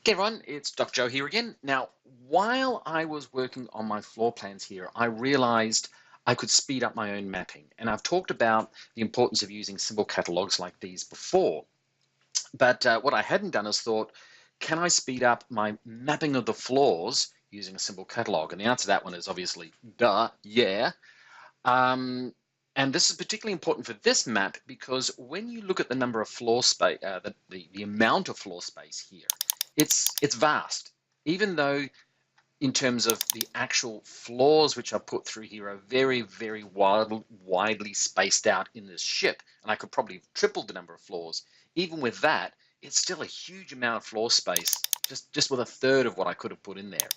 Hey everyone, it's Dr. Joe here again. Now, while I was working on my floor plans here, I realized I could speed up my own mapping. And I've talked about the importance of using symbol catalogs like these before. But what I hadn't done is thought, can I speed up my mapping of the floors using a symbol catalog? And the answer to that one is obviously, duh, yeah. Um, and this is particularly important for this map because when you look at the number of floor space, the amount of floor space here, it's vast. Even though in terms of the actual floors which are put through here are very, very widely spaced out in this ship, and I could probably have tripled the number of floors. Even with that, it's still a huge amount of floor space, just with a third of what I could have put in there.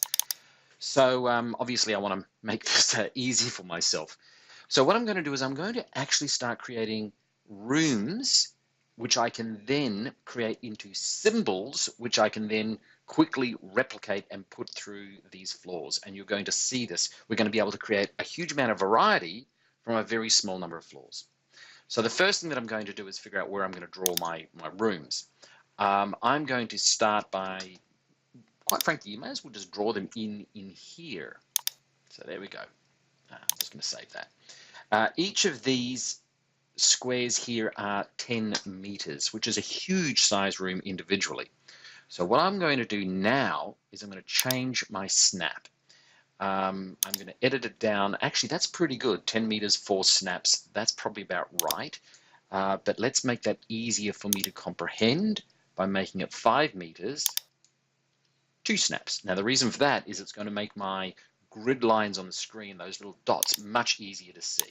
So obviously I want to make this easy for myself. So what I'm going to do is I'm going to actually start creating rooms which I can then create into symbols, which I can then quickly replicate and put through these floors. And you're going to see this. We're going to be able to create a huge amount of variety from a very small number of floors. So the first thing that I'm going to do is figure out where I'm going to draw my rooms. I'm going to start by, quite frankly, you may as well just draw them in here. So there we go. I'm just going to save that. Each of these squares here are 10 meters, which is a huge size room individually. So what I'm going to do now is I'm going to change my snap. I'm going to edit it down. Actually, that's pretty good. 10 meters, 4 snaps. That's probably about right. But let's make that easier for me to comprehend by making it 5 meters, 2 snaps. Now, the reason for that is it's going to make my grid lines on the screen, those little dots, much easier to see.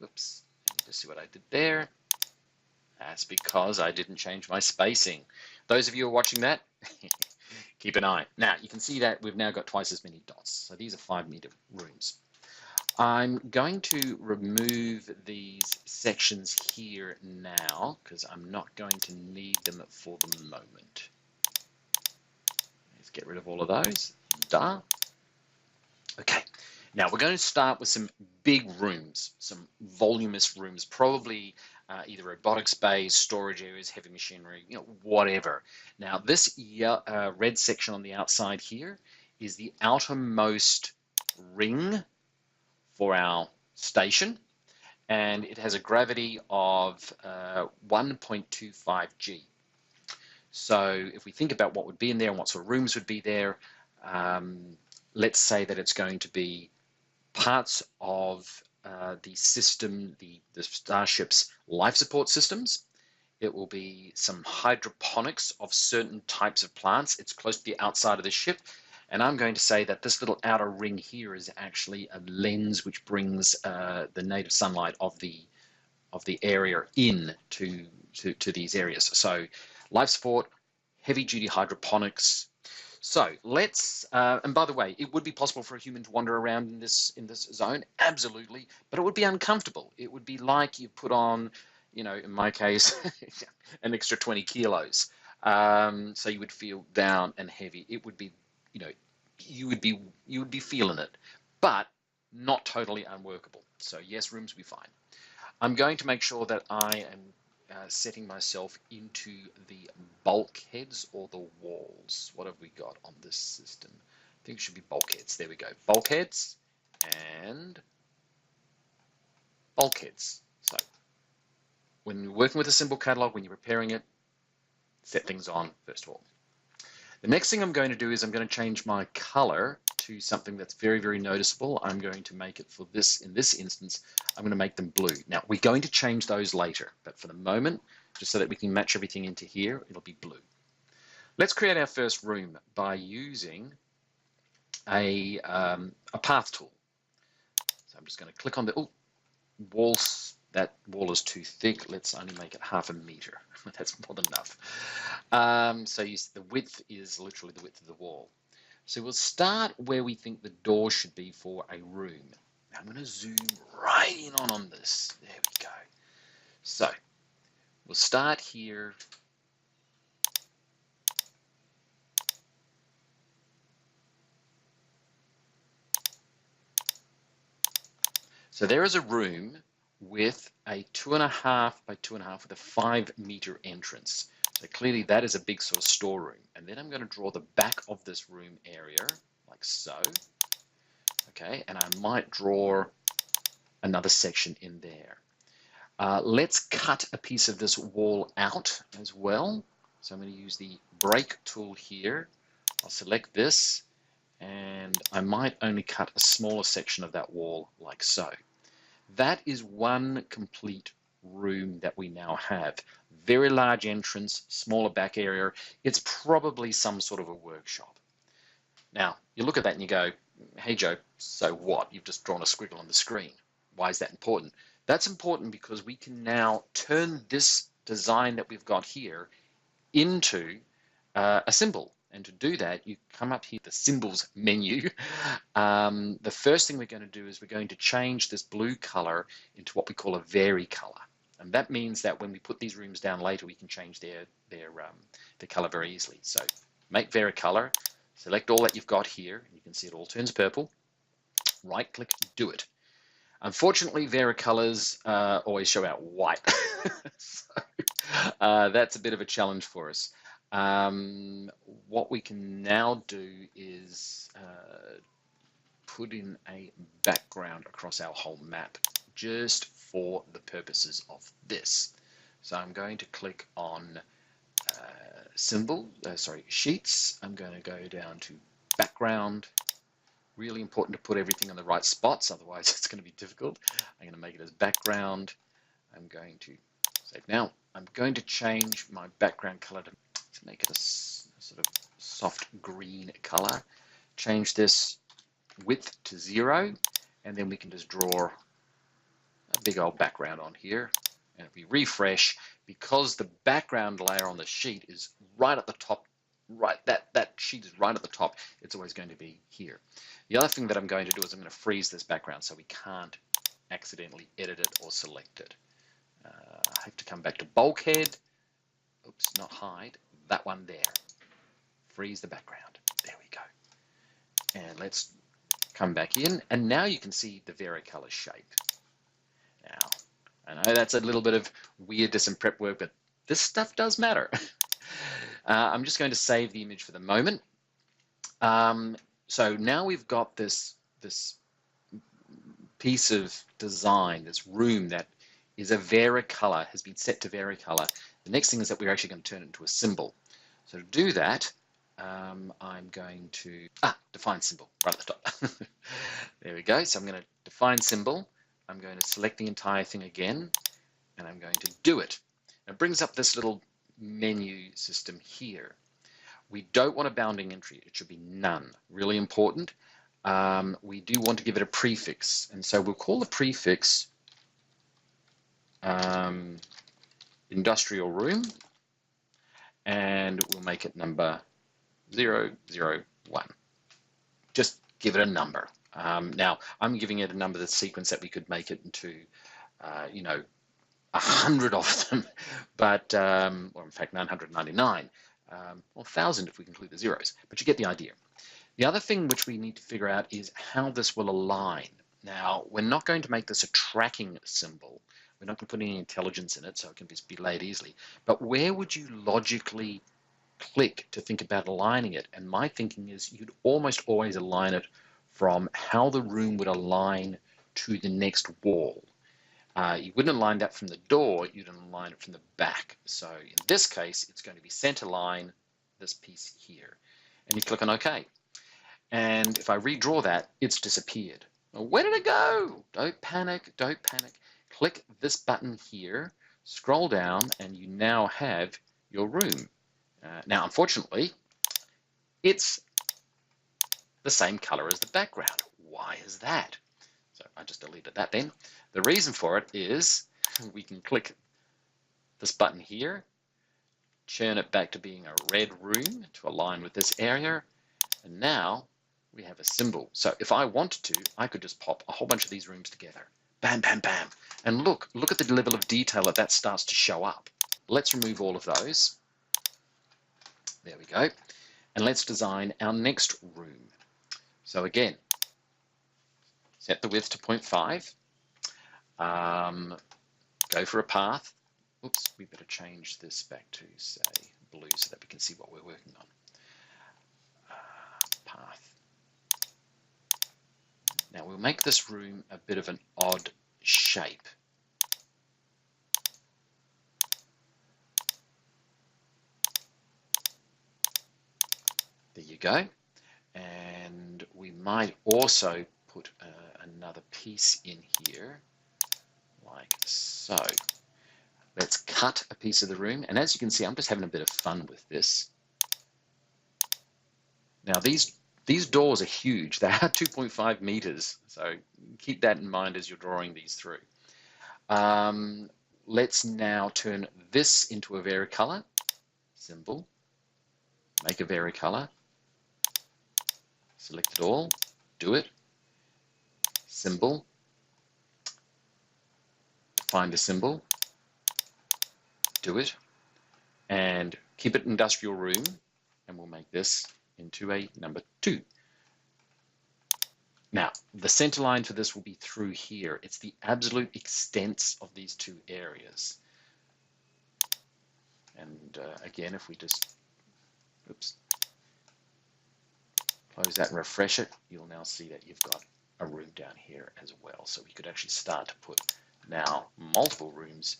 Oops, let's see what I did there. That's because I didn't change my spacing. Those of you who are watching that, keep an eye. Now, you can see that we've now got twice as many dots. So these are 5-meter rooms. I'm going to remove these sections here now because I'm not going to need them for the moment. Let's get rid of all of those. Duh. Okay, now we're going to start with some big rooms, some voluminous rooms, probably either robotics bays, storage areas, heavy machinery, whatever. Now this red section on the outside here is the outermost ring for our station, and it has a gravity of 1.25 G. So if we think about what would be in there and what sort of rooms would be there, let's say that it's going to be parts of the system, the starship's life support systems. It will be some hydroponics of certain types of plants. It's close to the outside of the ship. And I'm going to say that this little outer ring here is actually a lens which brings the native sunlight of the area in to these areas. So life support, heavy duty hydroponics. So let's, and by the way, it would be possible for a human to wander around in this zone, absolutely, but it would be uncomfortable. It would be like you put on, in my case, an extra 20 kilos. So you would feel down and heavy. It would be, you would be feeling it, but not totally unworkable. So yes, rooms will be fine. I'm going to make sure that I am setting myself into the bulkheads or the walls. What have we got on this system? I think it should be bulkheads. There we go. Bulkheads and bulkheads. So when you're working with a symbol catalog, when you're preparing it, set things on first of all. The next thing I'm going to do is I'm going to change my color to something that's very, very noticeable. I'm going to make it for this, in this instance, I'm going to make them blue. Now, we're going to change those later, but for the moment, just so that we can match everything into here, it'll be blue. Let's create our first room by using a path tool. So I'm just going to click on the walls. That wall is too thick. Let's only make it 0.5 meter. That's more than enough. So the width is literally the width of the wall. So we'll start where we think the door should be for a room. Now I'm going to zoom right in on this. There we go. So we'll start here. So there is a room with a 2.5 by 2.5 with a 5 meter entrance. So clearly that is a big sort of storeroom. And then I'm going to draw the back of this room area like so. Okay, and I might draw another section in there. Let's cut a piece of this wall out as well. So I'm going to use the break tool here. I'll select this, and I might only cut a smaller section of that wall like so. That is one complete room that we now have. Very large entrance, smaller back area. It's probably some sort of a workshop. Now, you look at that and you go, hey Joe, so what? You've just drawn a squiggle on the screen. Why is that important? That's important because we can now turn this design that we've got here into a symbol. And to do that, you come up here, the symbols menu. The first thing we're going to do is we're going to change this blue color into what we call a vary color. And that means that when we put these rooms down later, we can change their color very easily. So make vary color, select all that you've got here, and you can see it all turns purple. Right click, do it. Unfortunately, vary colors always show out white. So that's a bit of a challenge for us. What we can now do is put in a background across our whole map just for the purposes of this. So I'm going to click on sheets. I'm going to go down to background. Really important to put everything in the right spots, otherwise it's going to be difficult. I'm going to make it as background. I'm going to save now. I'm going to change my background color to make it a sort of soft green color. Change this width to 0, and then we can just draw a big old background on here. And if we refresh, because the background layer on the sheet is right at the top, that sheet is right at the top, it's always going to be here. The other thing that I'm going to do is I'm going to freeze this background so we can't accidentally edit it or select it. I have to come back to bulkhead. Oops, not hide. That one there. Freeze the background. There we go. And let's come back in. And now you can see the varicolor shape. Now, I know that's a little bit of weirdness and prep work, but this stuff does matter. I'm just going to save the image for the moment. So now we've got this piece of design, this room that is a varicolor, has been set to varicolor. The next thing is that we're actually going to turn it into a symbol. So to do that, I'm going to define symbol right at the top. There we go. So I'm going to define symbol. I'm going to select the entire thing again, and I'm going to do it. It brings up this little menu system here. We don't want a bounding entry. It should be none. Really important. We do want to give it a prefix, and so we'll call the prefix industrial room, and we'll make it number 001. Just give it a number. Now, I'm giving it a number that's sequence that we could make it into, 100 of them, but, or in fact 999, or 1,000 if we include the zeros, but you get the idea. The other thing which we need to figure out is how this will align. Now, we're not going to make this a tracking symbol. We're not going to put any intelligence in it, so it can just be laid easily. But where would you logically click to think about aligning it? And my thinking is you'd almost always align it from how the room would align to the next wall. You wouldn't align that from the door, you'd align it from the back. So in this case, it's going to be center line, this piece here. And you click on OK. And if I redraw that, it's disappeared. Well, where did it go? Don't panic, don't panic. Click this button here, scroll down, and you now have your room. Now, unfortunately, it's the same color as the background. Why is that? So I just deleted that then. The reason for it is we can click this button here, churn it back to being a red room to align with this area, and now we have a symbol. So if I wanted to, I could just pop a whole bunch of these rooms together. Bam, bam, bam. And look at the level of detail that starts to show up. Let's remove all of those. There we go. And let's design our next room. So again, set the width to 0.5. Go for a path. Oops, we better change this back to, say, blue so that we can see what we're working on. Path. Now we'll make this room a bit of an odd shape. There you go. And we might also put another piece in here, like so. Let's cut a piece of the room. And as you can see, I'm just having a bit of fun with this. Now these doors are huge. They are 2.5 meters. So keep that in mind as you're drawing these through. Let's now turn this into a varicolor symbol. Make a varicolor. Select it all. Do it. Symbol. Find a symbol. Do it. And keep it industrial room. And we'll make this into a number 2. Now, the center line for this will be through here. It's the absolute extents of these 2 areas. And again, if we just, oops, close that and refresh it, you'll now see that you've got a room down here as well. So we could actually start to put now multiple rooms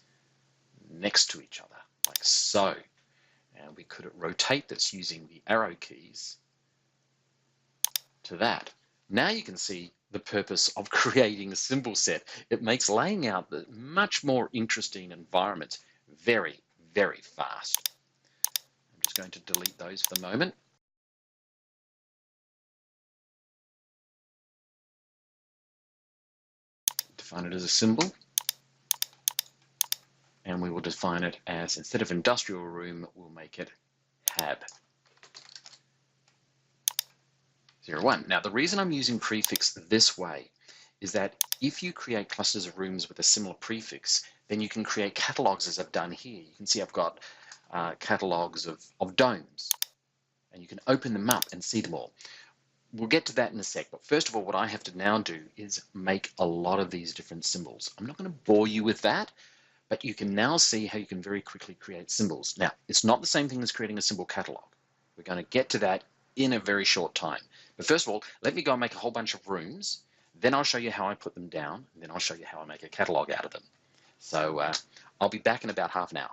next to each other, like so. And we could rotate this using the arrow keys to that. Now you can see the purpose of creating a symbol set. It makes laying out the much more interesting environment very, very fast. I'm just going to delete those for the moment. Define it as a symbol. And we will define it as, instead of industrial room, we'll make it HAB. 01. Now, the reason I'm using prefix this way is that if you create clusters of rooms with a similar prefix, then you can create catalogs as I've done here. You can see I've got catalogs of domes, and you can open them up and see them all. We'll get to that in a sec, but first of all, what I have to now do is make a lot of these different symbols. I'm not going to bore you with that, but you can now see how you can very quickly create symbols. Now, it's not the same thing as creating a symbol catalog. We're going to get to that in a very short time. But first of all, let me go and make a whole bunch of rooms. Then I'll show you how I put them down. And then I'll show you how I make a catalog out of them. So I'll be back in about half an hour.